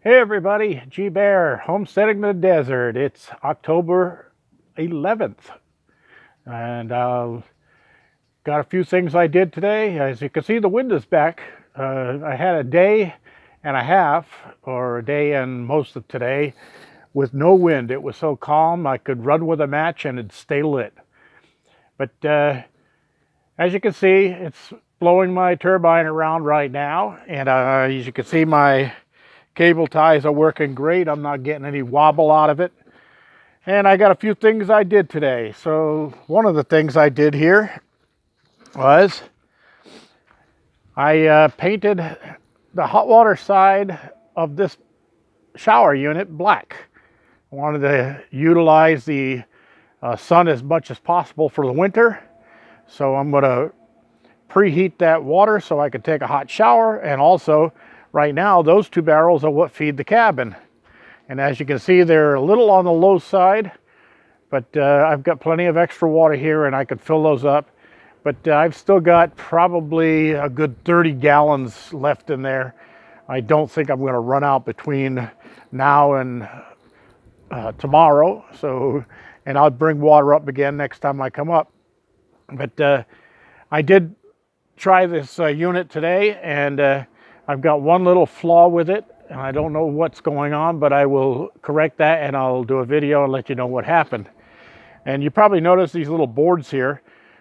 Hey everybody, G Bear, Homesteading the Desert. It's October 11th, and got a few things I did today. As you can see, the wind is back. I had a day and a half, or a day and most of today, with no wind. It was so calm I could run with a match and it'd stay lit. But as you can see, it's blowing my turbine around right now, and as you can see, my cable ties are working great. I'm not getting any wobble out of it. And I got a few things I did today. So one of the things I did here was I painted the hot water side of this shower unit black. I wanted to utilize the sun as much as possible for the winter. So I'm going to preheat that water so I can take a hot shower, and also right now, those two barrels are what feed the cabin. And as you can see, they're a little on the low side, but I've got plenty of extra water here and I could fill those up. But I've still got probably a good 30 gallons left in there. I don't think I'm going to run out between now and tomorrow. And I'll bring water up again next time I come up. But I did try this unit today, and I've got one little flaw with it, and I don't know what's going on, but I will correct that and I'll do a video and let you know what happened. And you probably notice these little boards here.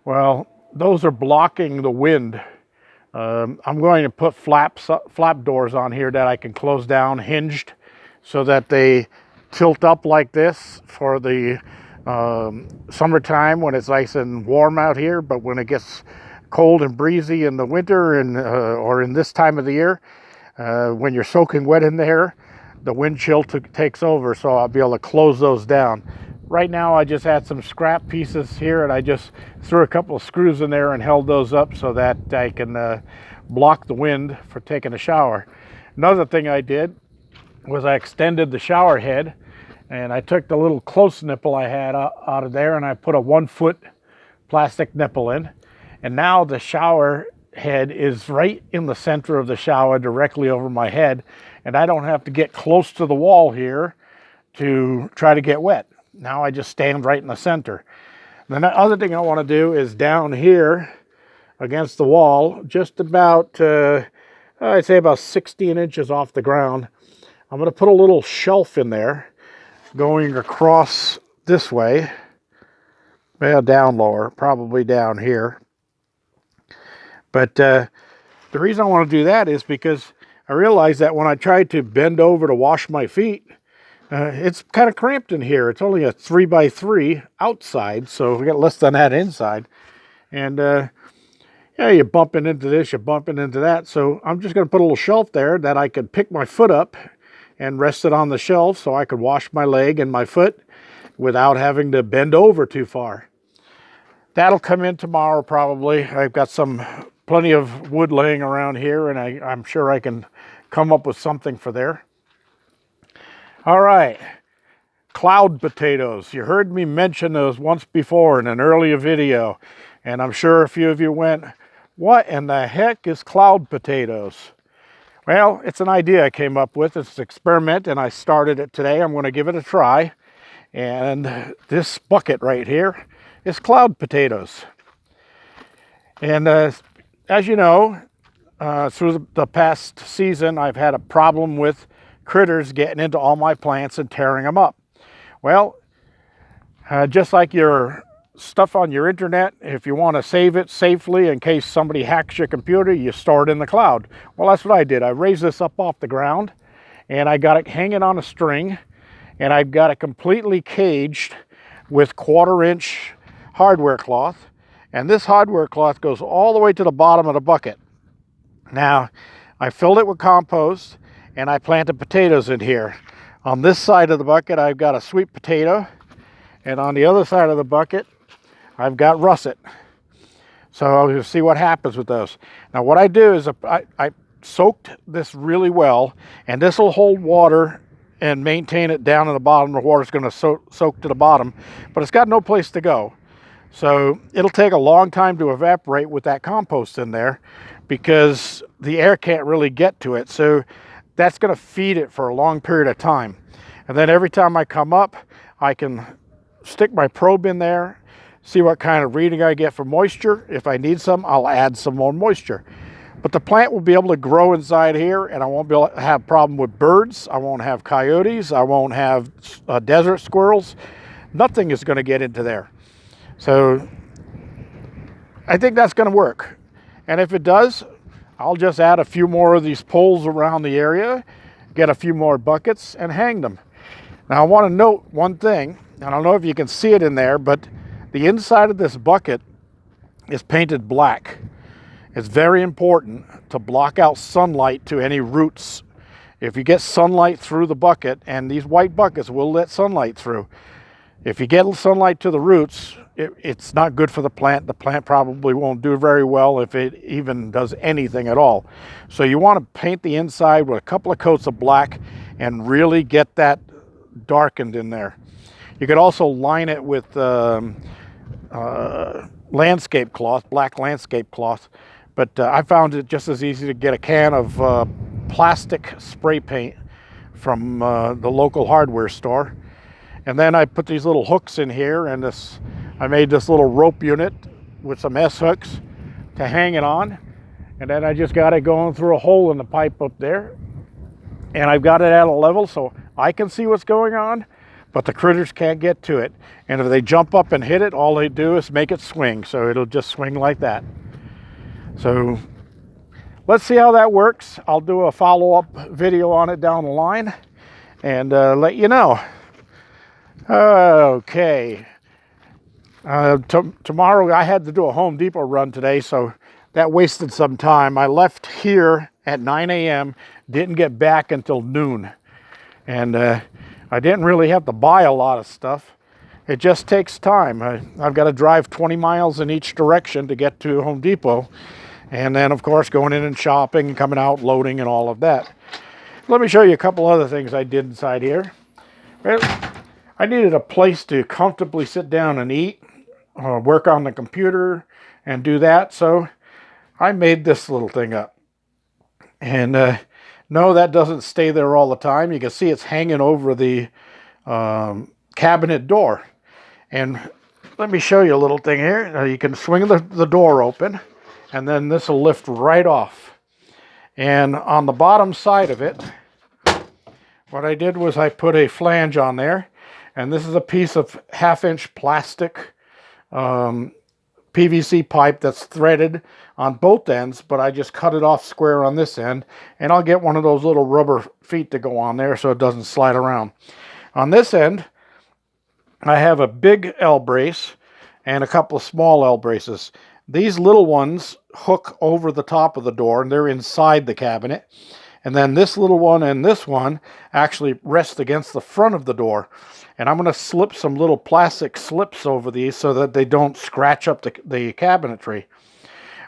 Well, those are blocking the wind. I'm going to put flap doors on here that I can close down hinged so that they tilt up like this for the summertime when it's nice and warm out here, but when it gets cold and breezy in the winter and or in this time of the year, when you're soaking wet in there, the wind chill takes over, so I'll be able to close those down. Right now I just had some scrap pieces here and I just threw a couple of screws in there and held those up so that I can block the wind for taking a shower. Another thing I did was I extended the shower head, and I took the little close nipple I had out of there and I put a 1-foot plastic nipple in. And now the shower head is right in the center of the shower, directly over my head, and I don't have to get close to the wall here to try to get wet. Now I just stand right in the center. The other thing I want to do is down here against the wall, just about, I'd say about 16 inches off the ground. I'm going to put a little shelf in there going across this way, well, down lower, probably down here. But the reason I want to do that is because I realized that when I tried to bend over to wash my feet, it's kind of cramped in here. It's only a 3x3 outside, so we got less than that inside. And yeah, you're bumping into this, you're bumping into that. So I'm just going to put a little shelf there that I could pick my foot up and rest it on the shelf so I could wash my leg and my foot without having to bend over too far. That'll come in tomorrow probably. I've got plenty of wood laying around here, and I'm sure I can come up with something for there. All right, cloud potatoes. You heard me mention those once before in an earlier video, and I'm sure a few of you went, what in the heck is cloud potatoes? Well, it's an idea I came up with. It's an experiment, and I started it today. I'm going to give it a try. And this bucket right here is cloud potatoes. And as you know, through the past season, I've had a problem with critters getting into all my plants and tearing them up. Well, just like your stuff on your internet, if you want to save it safely in case somebody hacks your computer, you store it in the cloud. Well, that's what I did. I raised this up off the ground, and I got it hanging on a string, and I've got it completely caged with 1/4-inch hardware cloth, and this hardware cloth goes all the way to the bottom of the bucket. Now, I filled it with compost, and I planted potatoes in here. On this side of the bucket, I've got a sweet potato, and on the other side of the bucket, I've got russet. So you'll see what happens with those. Now, what I do is I soaked this really well, and this will hold water and maintain it down in the bottom. The water's going to soak to the bottom, but it's got no place to go. So it'll take a long time to evaporate with that compost in there because the air can't really get to it. So that's going to feed it for a long period of time. And then every time I come up, I can stick my probe in there, see what kind of reading I get for moisture. If I need some, I'll add some more moisture. But the plant will be able to grow inside here, and I won't be able to have a problem with birds. I won't have coyotes. I won't have desert squirrels. Nothing is going to get into there. So I think that's going to work. And if it does, I'll just add a few more of these poles around the area, get a few more buckets, and hang them. Now I want to note one thing. I don't know if you can see it in there, but the inside of this bucket is painted black. It's very important to block out sunlight to any roots. If you get sunlight through the bucket, and these white buckets will let sunlight through, if you get sunlight to the roots, it's not good for the plant. The plant probably won't do very well if it even does anything at all. So you want to paint the inside with a couple of coats of black and really get that darkened in there. You could also line it with landscape cloth, black landscape cloth. But I found it just as easy to get a can of plastic spray paint from the local hardware store. And then I put these little hooks in here, and I made this little rope unit with some S-hooks to hang it on. And then I just got it going through a hole in the pipe up there. And I've got it at a level so I can see what's going on, but the critters can't get to it. And if they jump up and hit it, all they do is make it swing. So it'll just swing like that. So let's see how that works. I'll do a follow-up video on it down the line and let you know. Okay. Tomorrow I had to do a Home Depot run today, so that wasted some time. I left here at 9 a.m., didn't get back until noon. And I didn't really have to buy a lot of stuff. It just takes time. I've got to drive 20 miles in each direction to get to Home Depot. And then, of course, going in and shopping and coming out, loading and all of that. Let me show you a couple other things I did inside here. Well, I needed a place to comfortably sit down and eat, work on the computer, and do that. So I made this little thing up. And no, that doesn't stay there all the time. You can see it's hanging over the cabinet door. And let me show you a little thing here. You can swing the door open, and then this will lift right off. And on the bottom side of it, what I did was I put a flange on there. And this is a piece of 1/2-inch plastic PVC pipe that's threaded on both ends, but I just cut it off square on this end, and I'll get one of those little rubber feet to go on there so it doesn't slide around. On this end, I have a big L brace and a couple of small L braces. These little ones hook over the top of the door, and they're inside the cabinet. And then this little one and this one actually rest against the front of the door. And I'm going to slip some little plastic slips over these so that they don't scratch up the cabinetry.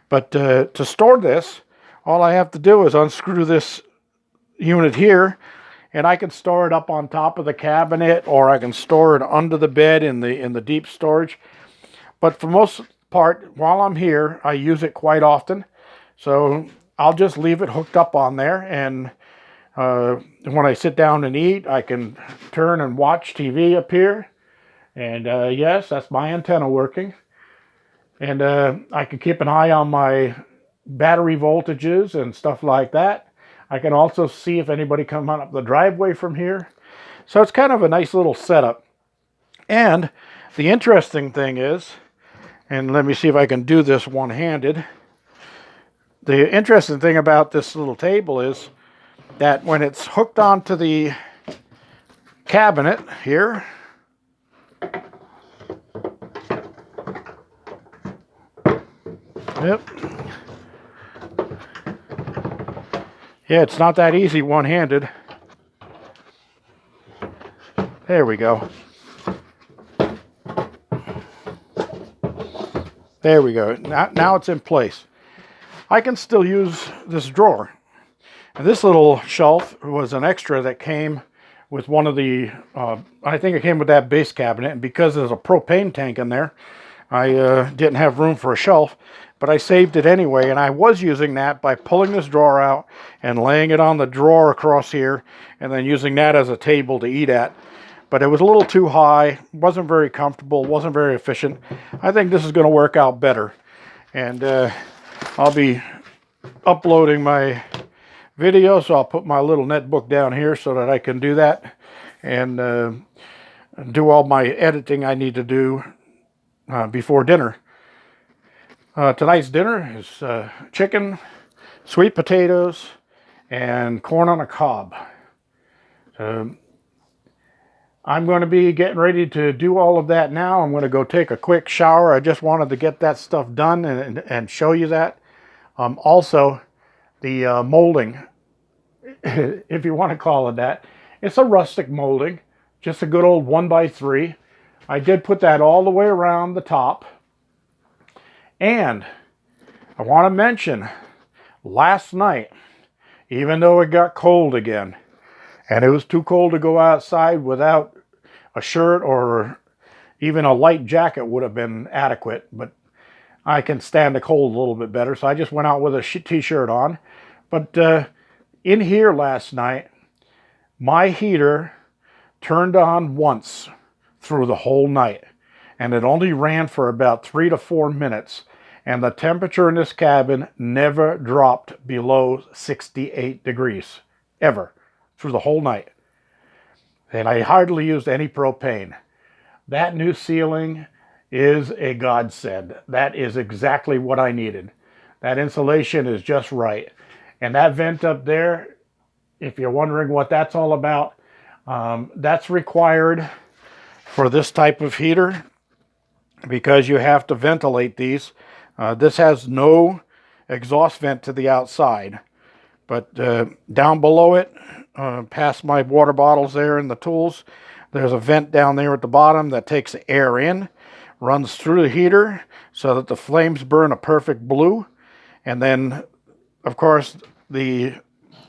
But to store this, all I have to do is unscrew this unit here, and I can store it up on top of the cabinet, or I can store it under the bed in the deep storage. But for most part, while I'm here, I use it quite often. So I'll just leave it hooked up on there, and when I sit down and eat, I can turn and watch TV up here. And yes, that's my antenna working. And I can keep an eye on my battery voltages and stuff like that. I can also see if anybody comes on up the driveway from here. So it's kind of a nice little setup. And the interesting thing is, and let me see if I can do this one-handed. The interesting thing about this little table is that when it's hooked onto the cabinet here, yep. Yeah, it's not that easy one-handed. There we go. There we go. Now it's in place. I can still use this drawer. And this little shelf was an extra that came with one of the, I think it came with that base cabinet. And because there's a propane tank in there, I didn't have room for a shelf. but I saved it anyway, and I was using that by pulling this drawer out and laying it on the drawer across here, and then using that as a table to eat at. But it was a little too high, wasn't very comfortable, wasn't very efficient. I think this is going to work out better. And I'll be uploading my video, so I'll put my little netbook down here so that I can do that and do all my editing I need to do before dinner. Tonight's dinner is chicken, sweet potatoes, and corn on a cob. I'm going to be getting ready to do all of that now. I'm going to go take a quick shower. I just wanted to get that stuff done and show you that. Also, the molding, if you want to call it that, it's a rustic molding, just a good old 1x3. I did put that all the way around the top. And I want to mention, last night, even though it got cold again, and it was too cold to go outside without a shirt, or even a light jacket would have been adequate, but I can stand the cold a little bit better, so I just went out with a t-shirt on. But in here last night, my heater turned on once through the whole night, and it only ran for about 3 to 4 minutes, and the temperature in this cabin never dropped below 68 degrees, ever, through the whole night. And I hardly used any propane. That new ceiling is a godsend. That is exactly what I needed. That insulation is just right. And that vent up there, if you're wondering what that's all about, that's required for this type of heater because you have to ventilate these. This has no exhaust vent to the outside, but down below it, past my water bottles there and the tools, there's a vent down there at the bottom that takes air in, runs through the heater so that the flames burn a perfect blue, and then of course the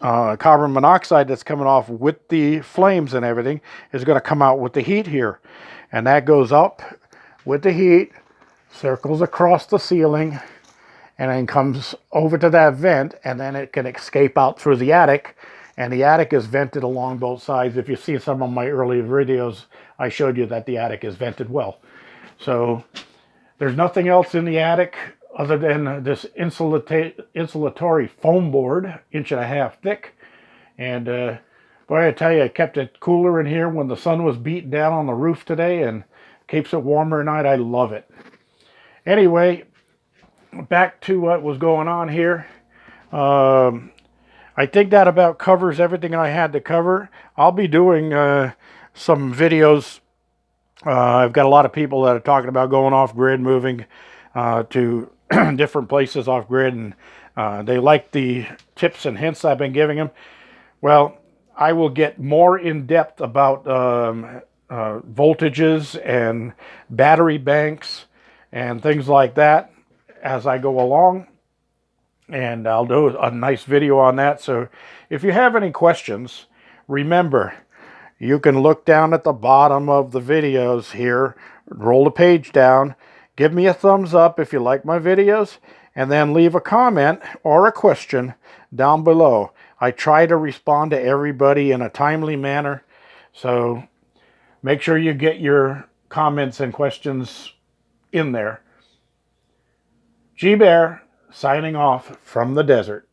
carbon monoxide that's coming off with the flames and everything is going to come out with the heat here, and that goes up with the heat, circles across the ceiling, and then comes over to that vent, and then it can escape out through the attic, and the attic is vented along both sides. If you see some of my earlier videos, I showed you that the attic is vented well. So there's nothing else in the attic other than this insulatory foam board, 1.5 inches thick. And boy, I tell you, it kept it cooler in here when the sun was beating down on the roof today, and keeps it warmer at night. I love it. Anyway, back to what was going on here. I think that about covers everything I had to cover. I'll be doing some videos. I've got a lot of people that are talking about going off grid, moving to different places off grid, and they like the tips and hints I've been giving them. Well, I will get more in depth about voltages and battery banks and things like that as I go along, and I'll do a nice video on that. So if you have any questions, remember, you can look down at the bottom of the videos here, roll the page down, give me a thumbs up if you like my videos, and then leave a comment or a question down below. I try to respond to everybody in a timely manner, so make sure you get your comments and questions in there. G Bear signing off from the desert.